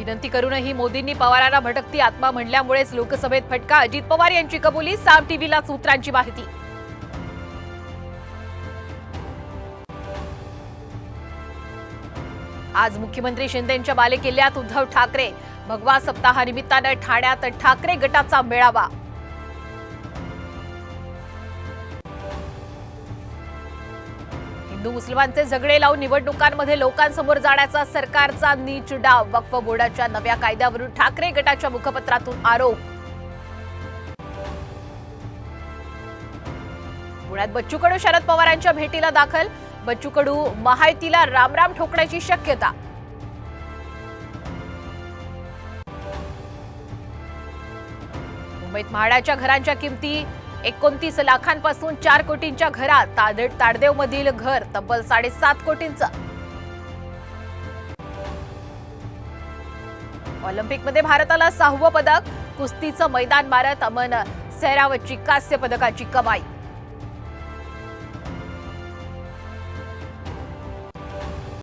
विनंती करूनही मोदींनी पवारांना भटकती आत्मा म्हणल्यामुळेच लोकसभेत फटका. अजित पवार यांची कबुली. साम टीव्हीला सूत्रांची माहिती. आज मुख्यमंत्री शिंदेंच्या बालेकिल्ल्यात उद्धव ठाकरे. भगवा सप्ताहानिमित्तानं ठाण्यात ठाकरे गटाचा मेळावा. हिंदू मुस्लिमांचे झगडे लावून निवडणुकांमध्ये लोकांसमोर जाण्याचा सरकारचा नीच डाव. वक्फ बोर्डाच्या नव्या कायद्यावरून ठाकरे गटाच्या मुखपत्रातून आरोप. पुण्यात बच्चू कडू शरद पवारांच्या भेटीला दाखल. बच्चू कडू महायुतीला रामराम ठोकण्याची शक्यता. मुंबईत म्हाडाच्या घरांच्या किमती 29 लाखांपासून 4 कोटींच्या घरात. ताडदेव मधील घर तब्बल 7.5 कोटींचं. ऑलिम्पिकमध्ये भारताला 6वं पदक. कुस्तीचं मैदान मारत अमन सैरावतची कांस्य पदकाची कमाई.